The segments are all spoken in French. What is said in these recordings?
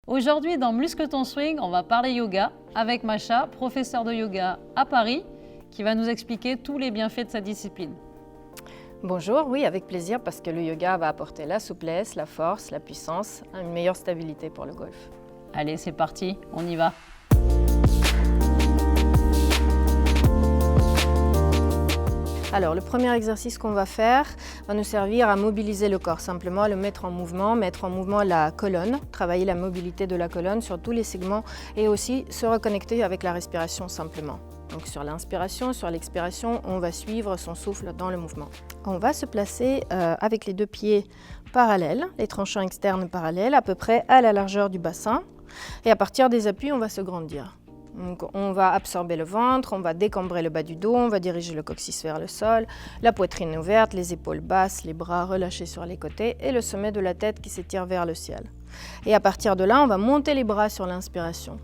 Aujourd'hui, dans Muscle ton swing, on va parler yoga avec Masha, professeure de yoga à Paris, qui va nous expliquer tous les bienfaits de sa discipline. Bonjour, oui, avec plaisir, parce que le yoga va apporter la souplesse, la force, la puissance, une meilleure stabilité pour le golf. Allez, c'est parti, on y va. Alors, le premier exercice qu'on va faire va nous servir à mobiliser le corps, simplement à le mettre en mouvement la colonne, travailler la mobilité de la colonne sur tous les segments et aussi se reconnecter avec la respiration simplement. Donc sur l'inspiration, sur l'expiration, on va suivre son souffle dans le mouvement. On va se placer avec les deux pieds parallèles, les tranchants externes parallèles, à peu près à la largeur du bassin. Et à partir des appuis, on va se grandir. Donc, on va absorber le ventre, on va décambrer le bas du dos, on va diriger le coccyx vers le sol, la poitrine ouverte, les épaules basses, les bras relâchés sur les côtés et le sommet de la tête qui s'étire vers le ciel. Et à partir de là, on va monter les bras sur l'inspiration.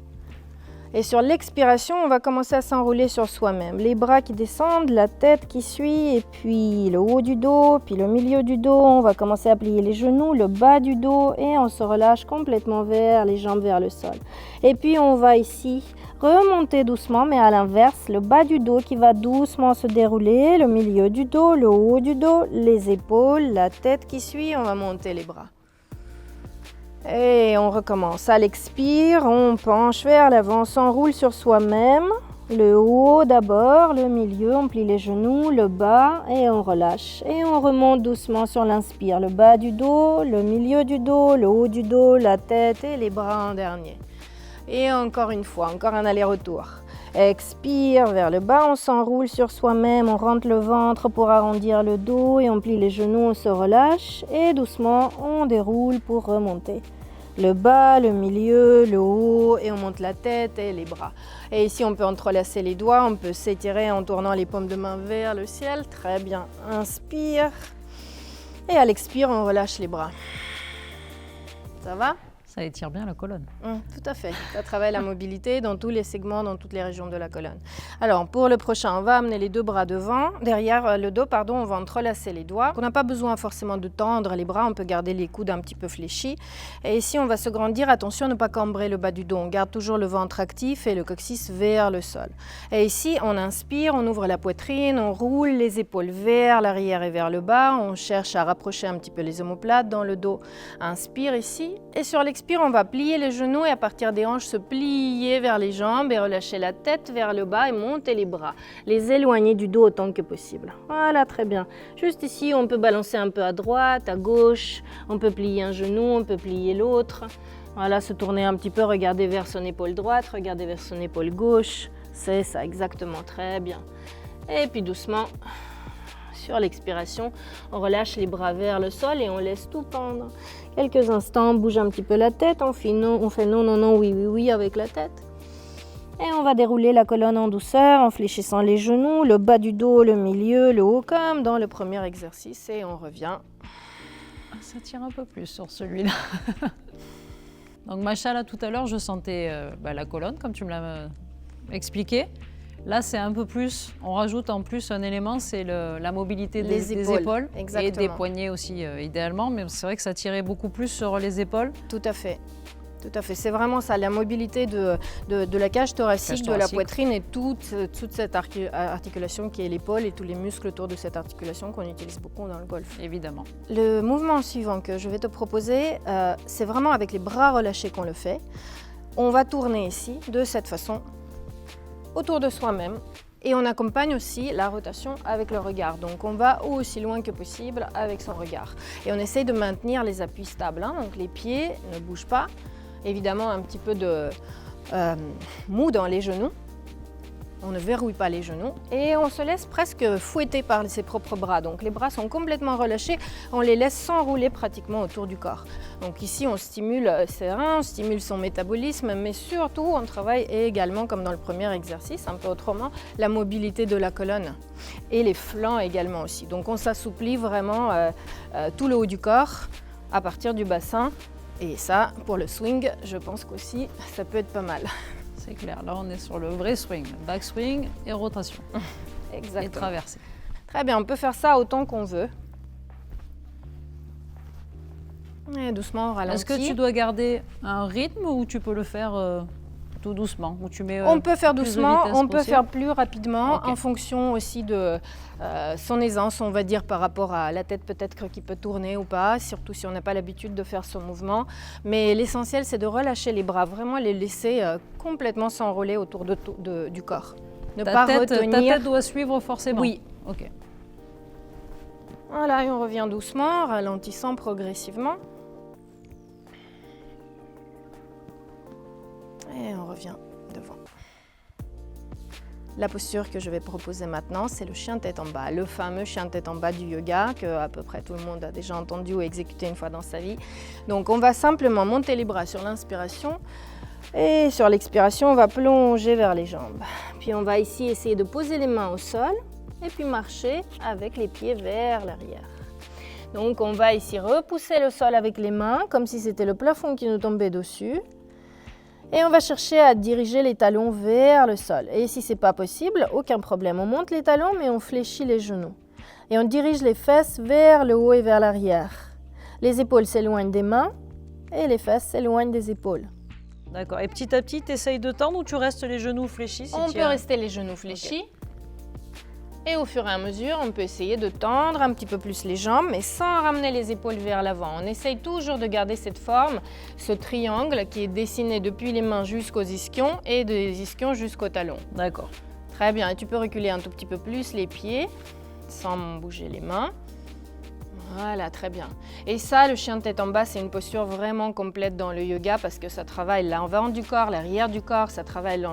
Et sur l'expiration, on va commencer à s'enrouler sur soi-même. Les bras qui descendent, la tête qui suit, et puis le haut du dos, puis le milieu du dos. On va commencer à plier les genoux, le bas du dos, et on se relâche complètement vers les jambes vers le sol. Et puis on va ici remonter doucement, mais à l'inverse, le bas du dos qui va doucement se dérouler, le milieu du dos, le haut du dos, les épaules, la tête qui suit, on va monter les bras. Et on recommence. À l'expire, on penche vers l'avant, on s'enroule sur soi-même. Le haut d'abord, le milieu, on plie les genoux, le bas et on relâche. Et on remonte doucement sur l'inspire. Le bas du dos, le milieu du dos, le haut du dos, la tête et les bras en dernier. Et encore une fois, encore un aller-retour. Expire vers le bas, on s'enroule sur soi-même, on rentre le ventre pour arrondir le dos et on plie les genoux, on se relâche et doucement on déroule pour remonter. Le bas, le milieu, le haut et on monte la tête et les bras. Et ici on peut entrelacer les doigts, on peut s'étirer en tournant les paumes de main vers le ciel. Très bien, inspire et à l'expire on relâche les bras. Ça va ? Ça étire bien la colonne. Tout à fait. Ça travaille la mobilité dans tous les segments, dans toutes les régions de la colonne. Alors, pour le prochain, on va amener les deux bras devant. Derrière le dos, on va entrelacer les doigts. On n'a pas besoin forcément de tendre les bras, on peut garder les coudes un petit peu fléchis. Et ici, on va se grandir. Attention à ne pas cambrer le bas du dos. On garde toujours le ventre actif et le coccyx vers le sol. Et ici, on inspire, on ouvre la poitrine, on roule les épaules vers l'arrière et vers le bas. On cherche à rapprocher un petit peu les omoplates dans le dos. Inspire ici. Et sur l'expire, on va plier les genoux et à partir des hanches se plier vers les jambes et relâcher la tête vers le bas et monter les bras. Les éloigner du dos autant que possible. Voilà, très bien. Juste ici, on peut balancer un peu à droite, à gauche. On peut plier un genou, on peut plier l'autre. Voilà, se tourner un petit peu, regarder vers son épaule droite, regarder vers son épaule gauche. C'est ça, exactement, très bien. Et puis doucement, sur l'expiration, on relâche les bras vers le sol et on laisse tout pendre. Quelques instants, on bouge un petit peu la tête, on fait non, non, oui avec la tête. Et on va dérouler la colonne en douceur, en fléchissant les genoux, le bas du dos, le milieu, le haut, comme dans le premier exercice. Et on revient. Ça tire un peu plus sur celui-là. Donc Masha, là, tout à l'heure, je sentais la colonne, comme tu me l'as expliqué. Là, c'est un peu plus, on rajoute en plus un élément, c'est la mobilité des épaules et des poignets aussi, idéalement. Mais c'est vrai que ça tirait beaucoup plus sur les épaules. Tout à fait. Tout à fait. C'est vraiment ça, la mobilité de la cage thoracique, de la poitrine et toute cette articulation qui est l'épaule et tous les muscles autour de cette articulation qu'on utilise beaucoup dans le golf. Évidemment. Le mouvement suivant que je vais te proposer, c'est vraiment avec les bras relâchés qu'on le fait. On va tourner ici de cette façon, autour de soi-même et on accompagne aussi la rotation avec le regard. Donc on va aussi loin que possible avec son regard. Et on essaye de maintenir les appuis stables, donc les pieds ne bougent pas. Évidemment un petit peu de mou dans les genoux. On ne verrouille pas les genoux et on se laisse presque fouetter par ses propres bras. Donc les bras sont complètement relâchés, on les laisse s'enrouler pratiquement autour du corps. Donc ici on stimule ses reins, on stimule son métabolisme, mais surtout on travaille également, comme dans le premier exercice, un peu autrement, la mobilité de la colonne et les flancs également aussi. Donc on s'assouplit vraiment tout le haut du corps à partir du bassin. Et ça, pour le swing, je pense qu'aussi ça peut être pas mal. C'est clair, là on est sur le vrai swing, back swing et rotation. Exactement. Et traversée. Très bien, on peut faire ça autant qu'on veut. Et doucement, on ralentit. Est-ce que tu dois garder un rythme ou tu peux le faire tout doucement ou tu mets, on peut faire plus de doucement, vitesse on peut possible faire plus rapidement Ok. en fonction aussi de son aisance, on va dire, par rapport à la tête peut-être qui peut tourner ou pas, surtout si on n'a pas l'habitude de faire ce mouvement. Mais l'essentiel, c'est de relâcher les bras, vraiment les laisser complètement s'enrouler autour du corps. Ne pas ta retenir. tête doit suivre forcément. Oui. Ok. Voilà, et on revient doucement, en ralentissant progressivement. Et on revient devant. La posture que je vais proposer maintenant, c'est le chien tête en bas, le fameux chien tête en bas du yoga que à peu près tout le monde a déjà entendu ou exécuté une fois dans sa vie. Donc on va simplement monter les bras sur l'inspiration et sur l'expiration, on va plonger vers les jambes. Puis on va ici essayer de poser les mains au sol et puis marcher avec les pieds vers l'arrière. Donc on va ici repousser le sol avec les mains comme si c'était le plafond qui nous tombait dessus. Et on va chercher à diriger les talons vers le sol. Et si ce n'est pas possible, aucun problème. On monte les talons, mais on fléchit les genoux. Et on dirige les fesses vers le haut et vers l'arrière. Les épaules s'éloignent des mains et les fesses s'éloignent des épaules. D'accord. Et petit à petit, tu essayes de tendre ou tu restes les genoux fléchis On peut rester les genoux fléchis. Et au fur et à mesure, on peut essayer de tendre un petit peu plus les jambes, mais sans ramener les épaules vers l'avant. On essaye toujours de garder cette forme, ce triangle qui est dessiné depuis les mains jusqu'aux ischions et des ischions jusqu'aux talons. D'accord. Très bien, et tu peux reculer un tout petit peu plus les pieds, sans bouger les mains. Voilà, très bien. Et ça, le chien de tête en bas, c'est une posture vraiment complète dans le yoga parce que ça travaille l'avant du corps, l'arrière du corps, ça travaille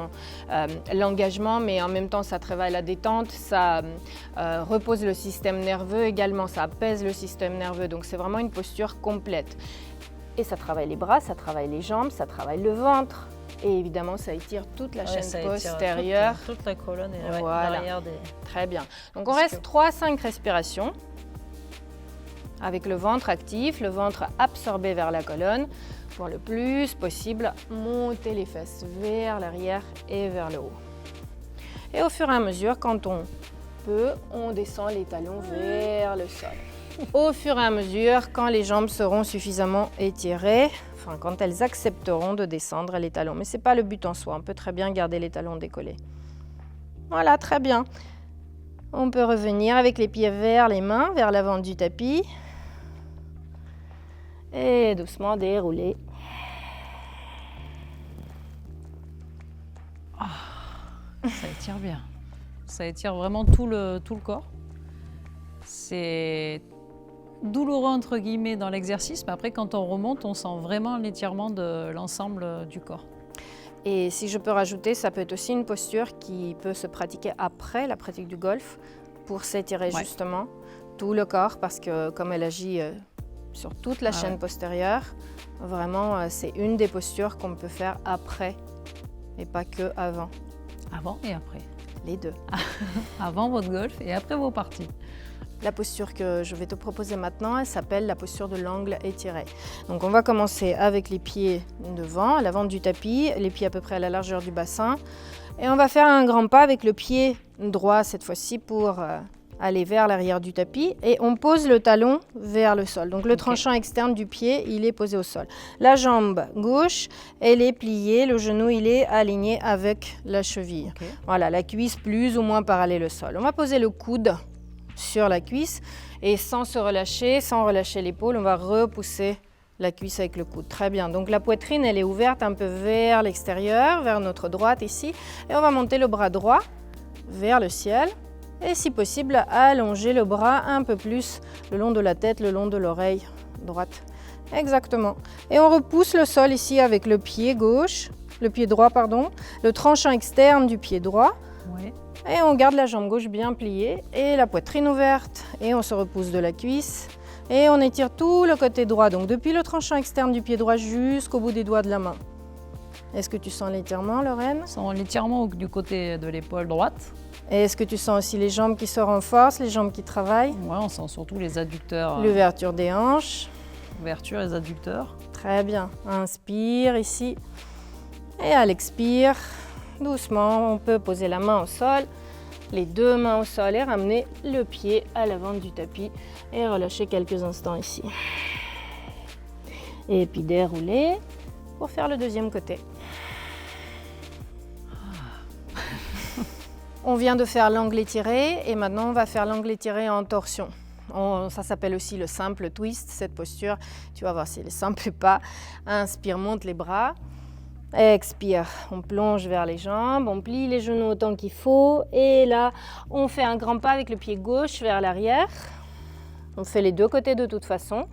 l'engagement, mais en même temps, ça travaille la détente, ça repose le système nerveux également, ça apaise le système nerveux. Donc, c'est vraiment une posture complète. Et ça travaille les bras, ça travaille les jambes, ça travaille le ventre. Et évidemment, ça étire toute la chaîne postérieure. Toute la colonne et Voilà. l'arrière des... Très bien. Donc, on reste 3-5 respirations. Avec le ventre actif, le ventre absorbé vers la colonne, pour le plus possible, monter les fesses vers l'arrière et vers le haut. Et au fur et à mesure, quand on peut, on descend les talons vers le sol. Au fur et à mesure, quand les jambes seront suffisamment étirées, enfin quand elles accepteront de descendre les talons. Mais ce n'est pas le but en soi, on peut très bien garder les talons décollés. Voilà, très bien. On peut revenir avec les pieds vers les mains, vers l'avant du tapis. Et doucement dérouler. Ça étire bien. Ça étire vraiment tout le corps. C'est douloureux entre guillemets dans l'exercice, mais après quand on remonte, on sent vraiment l'étirement de l'ensemble du corps. Et si je peux rajouter, ça peut être aussi une posture qui peut se pratiquer après la pratique du golf pour s'étirer justement tout le corps parce que comme elle agit sur toute la chaîne postérieure, vraiment c'est une des postures qu'on peut faire après et pas que avant. Avant et après. Les deux. Avant votre golf et après vos parties. La posture que je vais te proposer maintenant, elle s'appelle la posture de l'angle étiré. Donc on va commencer avec les pieds devant, à l'avant du tapis, les pieds à peu près à la largeur du bassin. Et on va faire un grand pas avec le pied droit cette fois-ci pour aller vers l'arrière du tapis. Et on pose le talon vers le sol. Donc le tranchant externe du pied, il est posé au sol. La jambe gauche, elle est pliée, le genou, il est aligné avec la cheville. Voilà, la cuisse plus ou moins parallèle au sol. On va poser le coude sur la cuisse et sans se relâcher, sans relâcher l'épaule, on va repousser la cuisse avec le coude. Très bien, donc la poitrine elle est ouverte un peu vers l'extérieur, vers notre droite ici et on va monter le bras droit vers le ciel et si possible allonger le bras un peu plus le long de la tête, le long de l'oreille droite. Exactement. Et on repousse le sol ici avec le pied gauche, le pied droit pardon, le tranchant externe du pied droit. Ouais. Et on garde la jambe gauche bien pliée et la poitrine ouverte. Et on se repousse de la cuisse. Et on étire tout le côté droit, donc depuis le tranchant externe du pied droit jusqu'au bout des doigts de la main. Est-ce que tu sens l'étirement, Lorraine? On sent l'étirement du côté de l'épaule droite. Et est-ce que tu sens aussi les jambes qui se renforcent, les jambes qui travaillent? Ouais, on sent surtout les adducteurs. L'ouverture des hanches. Ouverture des adducteurs. Très bien. Inspire ici. Et à l'expire, doucement, on peut poser la main au sol, les deux mains au sol et ramener le pied à l'avant du tapis et relâcher quelques instants ici. Et puis dérouler pour faire le deuxième côté. On vient de faire l'angle étiré et maintenant on va faire l'angle étiré en torsion. Ça s'appelle aussi le simple twist, cette posture. Tu vas voir si elle est simple ou pas. Inspire, monte les bras. Expire, on plonge vers les jambes, on plie les genoux autant qu'il faut. Et là, on fait un grand pas avec le pied gauche vers l'arrière. On fait les deux côtés de toute façon.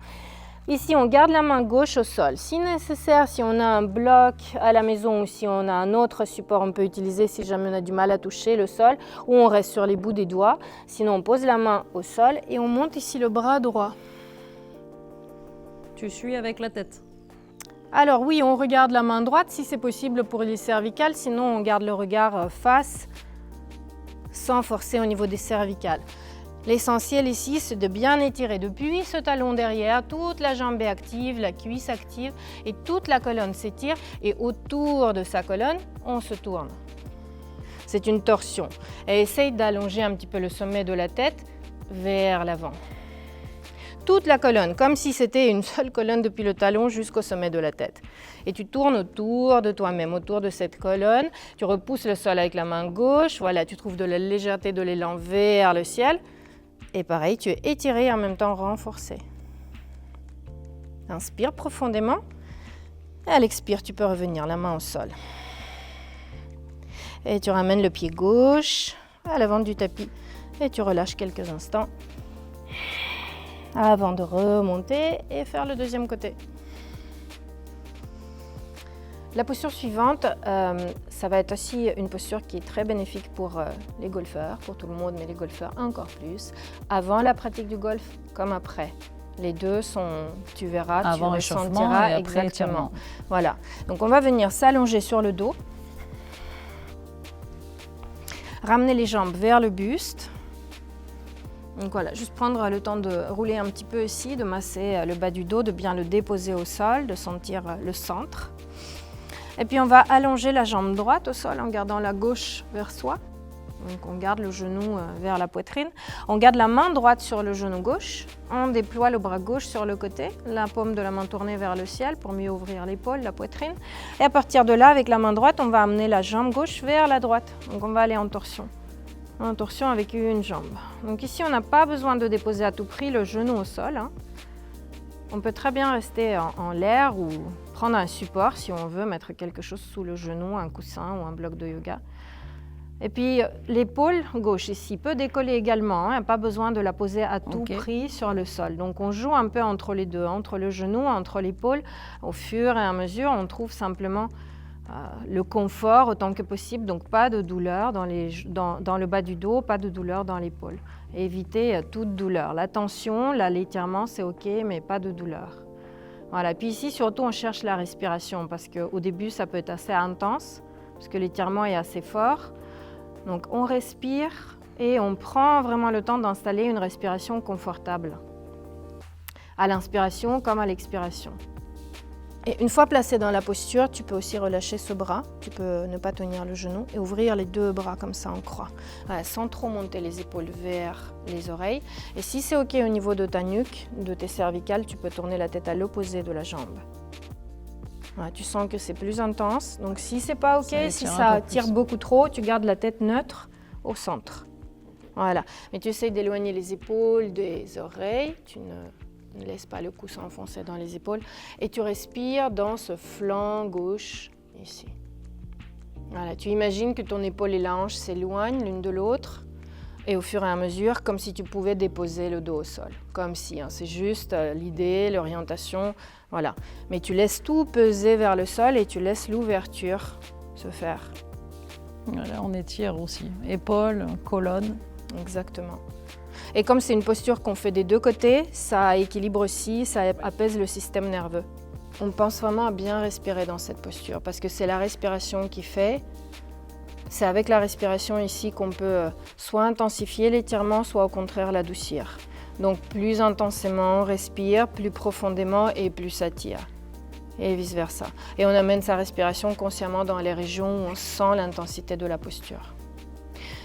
Ici, on garde la main gauche au sol. Si nécessaire, si on a un bloc à la maison ou si on a un autre support, on peut utiliser si jamais on a du mal à toucher le sol ou on reste sur les bouts des doigts. Sinon, on pose la main au sol et on monte ici le bras droit. Tu suis avec la tête. Alors oui, on regarde la main droite si c'est possible pour les cervicales. Sinon, on garde le regard face sans forcer au niveau des cervicales. L'essentiel ici, c'est de bien étirer depuis ce talon derrière, toute la jambe est active, la cuisse active et toute la colonne s'étire et autour de sa colonne, on se tourne. C'est une torsion. Et essaye d'allonger un petit peu le sommet de la tête vers l'avant. Toute la colonne, comme si c'était une seule colonne depuis le talon jusqu'au sommet de la tête. Et tu tournes autour de toi-même, autour de cette colonne. Tu repousses le sol avec la main gauche. Voilà, tu trouves de la légèreté de l'élan vers le ciel. Et pareil, tu es étiré et en même temps renforcé. Inspire profondément. Et à l'expire, tu peux revenir la main au sol. Et tu ramènes le pied gauche à l'avant du tapis. Et tu relâches quelques instants avant de remonter et faire le deuxième côté. La posture suivante, ça va être aussi une posture qui est très bénéfique pour les golfeurs, pour tout le monde, mais les golfeurs encore plus. Avant la pratique du golf comme après. Les deux sont, tu verras, avant tu ressentiras et après exactement. Voilà. Donc on va venir s'allonger sur le dos. Ramener les jambes vers le buste. Donc voilà, juste prendre le temps de rouler un petit peu ici, de masser le bas du dos, de bien le déposer au sol, de sentir le centre. Et puis on va allonger la jambe droite au sol en gardant la gauche vers soi. Donc on garde le genou vers la poitrine. On garde la main droite sur le genou gauche. On déploie le bras gauche sur le côté, la paume de la main tournée vers le ciel pour mieux ouvrir l'épaule, la poitrine. Et à partir de là, avec la main droite, on va amener la jambe gauche vers la droite. Donc on va aller en torsion. En torsion avec une jambe. Donc ici, on n'a pas besoin de déposer à tout prix le genou au sol. On peut très bien rester en l'air ou prendre un support si on veut mettre quelque chose sous le genou, un coussin ou un bloc de yoga. Et puis l'épaule gauche ici peut décoller également, pas besoin de la poser à tout prix sur le sol. Donc on joue un peu entre les deux, entre le genou, entre l'épaule. Au fur et à mesure, on trouve simplement le confort autant que possible, donc pas de douleur dans le bas du dos, pas de douleur dans l'épaule. Éviter toute douleur. La tension, l'étirement, c'est OK, mais pas de douleur. Voilà. Puis ici, surtout, on cherche la respiration parce qu'au début, ça peut être assez intense parce que l'étirement est assez fort. Donc, on respire et on prend vraiment le temps d'installer une respiration confortable à l'inspiration comme à l'expiration. Et une fois placé dans la posture, tu peux aussi relâcher ce bras. Tu peux ne pas tenir le genou et ouvrir les deux bras comme ça en croix, sans trop monter les épaules vers les oreilles. Et si c'est OK au niveau de ta nuque, de tes cervicales, tu peux tourner la tête à l'opposé de la jambe. Voilà, tu sens que c'est plus intense. Donc si c'est pas OK, si ça tire beaucoup trop, tu gardes la tête neutre au centre. Voilà. Mais tu essayes d'éloigner les épaules des oreilles. Tu ne laisse pas le cou s'enfoncer dans les épaules. Et tu respires dans ce flanc gauche, ici. Voilà, tu imagines que ton épaule et la hanche s'éloignent l'une de l'autre. Et au fur et à mesure, comme si tu pouvais déposer le dos au sol. Comme si, c'est juste l'idée, l'orientation, voilà. Mais tu laisses tout peser vers le sol et tu laisses l'ouverture se faire. Voilà, on étire aussi. Épaules, colonne. Exactement. Et comme c'est une posture qu'on fait des deux côtés, ça équilibre aussi, ça apaise le système nerveux. On pense vraiment à bien respirer dans cette posture parce que c'est la respiration qui fait. C'est avec la respiration ici qu'on peut soit intensifier l'étirement, soit au contraire l'adoucir. Donc plus intensément on respire, plus profondément et plus ça tire. Et vice-versa. Et on amène sa respiration consciemment dans les régions où on sent l'intensité de la posture.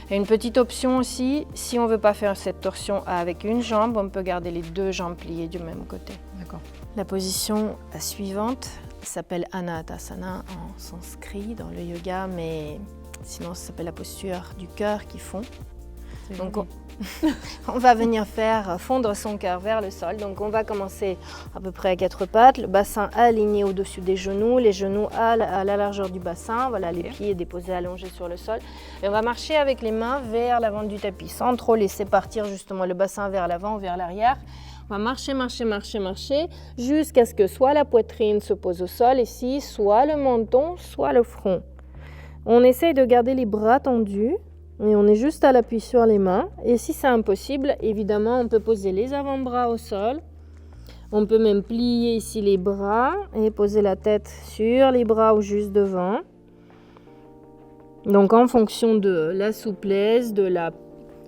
Et une petite option aussi, si on ne veut pas faire cette torsion avec une jambe, on peut garder les deux jambes pliées du même côté. D'accord. La position suivante s'appelle Anahatasana en sanskrit dans le yoga, mais sinon ça s'appelle la posture du cœur qui fond. Donc on va venir faire fondre son cœur vers le sol. Donc on va commencer à peu près à 4 pattes, le bassin aligné au-dessus des genoux, les genoux à la largeur du bassin, voilà, les pieds déposés allongés sur le sol. Et on va marcher avec les mains vers l'avant du tapis, sans trop laisser partir justement le bassin vers l'avant ou vers l'arrière. On va marcher, jusqu'à ce que soit la poitrine se pose au sol ici, soit le menton, soit le front. On essaye de garder les bras tendus. Et on est juste à l'appui sur les mains. Et si c'est impossible, évidemment, on peut poser les avant-bras au sol. On peut même plier ici les bras et poser la tête sur les bras ou juste devant. Donc en fonction de la souplesse, de la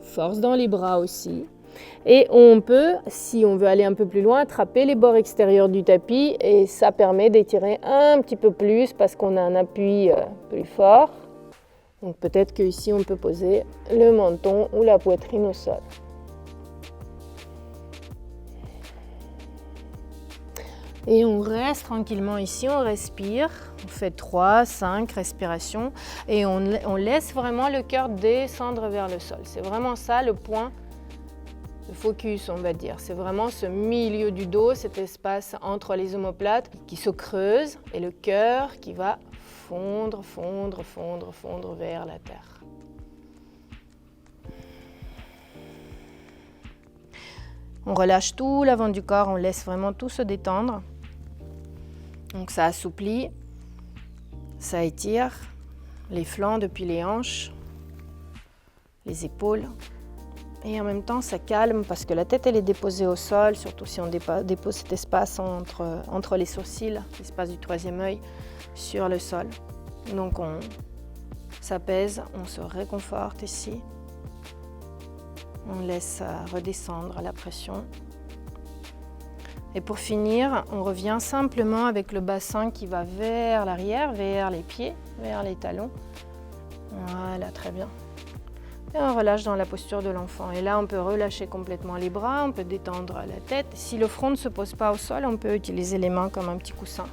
force dans les bras aussi. Et on peut, si on veut aller un peu plus loin, attraper les bords extérieurs du tapis. Et ça permet d'étirer un petit peu plus parce qu'on a un appui plus fort. Donc peut-être qu'ici on peut poser le menton ou la poitrine au sol. Et on reste tranquillement ici, on respire, on fait 3, 5 respirations et on laisse vraiment le cœur descendre vers le sol. C'est vraiment ça le point, le focus on va dire. C'est vraiment ce milieu du dos, cet espace entre les omoplates qui se creuse et le cœur qui va fondre vers la terre. On relâche tout l'avant du corps, on laisse vraiment tout se détendre. Donc ça assouplit, ça étire les flancs depuis les hanches, les épaules. Et en même temps, ça calme parce que la tête elle est déposée au sol, surtout si on dépose cet espace entre les sourcils, l'espace du troisième œil, sur le sol. Donc on s'apaise, on se réconforte ici. On laisse redescendre la pression. Et pour finir, on revient simplement avec le bassin qui va vers l'arrière, vers les pieds, vers les talons. Voilà, très bien. Et on relâche dans la posture de l'enfant. Et là, on peut relâcher complètement les bras, on peut détendre la tête. Si le front ne se pose pas au sol, on peut utiliser les mains comme un petit coussin.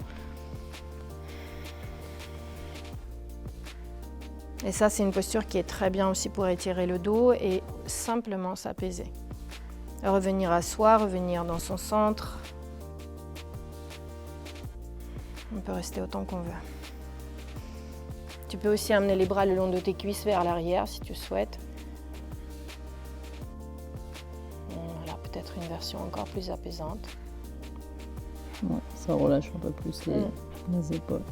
Et ça, c'est une posture qui est très bien aussi pour étirer le dos et simplement s'apaiser. Revenir à soi, revenir dans son centre. On peut rester autant qu'on veut. Tu peux aussi amener les bras le long de tes cuisses vers l'arrière si tu souhaites. Voilà, peut-être une version encore plus apaisante. Ouais, ça relâche un peu plus les épaules.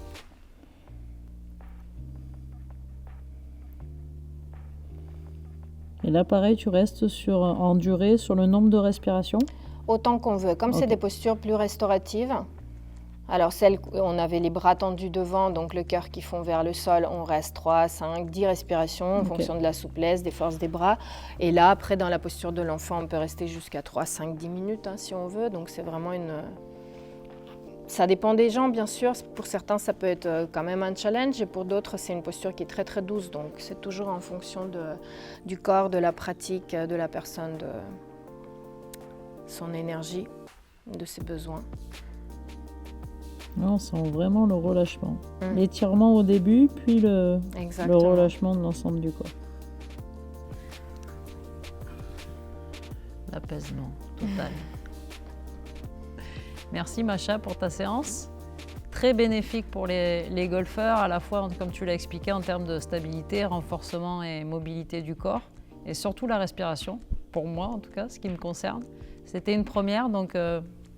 Et là, pareil, tu restes en durée sur le nombre de respirations? Autant qu'on veut. Comme c'est des postures plus restauratives, alors celles où on avait les bras tendus devant, donc le cœur qui fond vers le sol, on reste 3, 5, 10 respirations en fonction de la souplesse, des forces des bras. Et là, après, dans la posture de l'enfant, on peut rester jusqu'à 3, 5, 10 minutes si on veut. Donc c'est vraiment Ça dépend des gens, bien sûr. Pour certains, ça peut être quand même un challenge. Et pour d'autres, c'est une posture qui est très, très douce. Donc, c'est toujours en fonction du corps, de la pratique, de la personne, de son énergie, de ses besoins. On sent vraiment le relâchement. L'étirement au début, puis le relâchement de l'ensemble du corps. L'apaisement total. Merci Masha pour ta séance. Très bénéfique pour les golfeurs, à la fois, comme tu l'as expliqué, en termes de stabilité, renforcement et mobilité du corps. Et surtout la respiration, pour moi en tout cas, ce qui me concerne. C'était une première, donc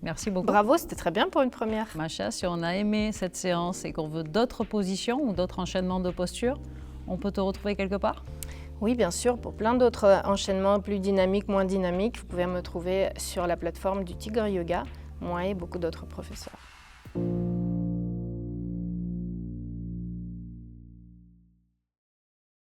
merci beaucoup. Bravo, c'était très bien pour une première. Masha, si on a aimé cette séance et qu'on veut d'autres positions ou d'autres enchaînements de postures, on peut te retrouver quelque part ? Oui, bien sûr, pour plein d'autres enchaînements plus dynamiques, moins dynamiques, vous pouvez me trouver sur la plateforme du Tigre Yoga, moi et beaucoup d'autres professeurs.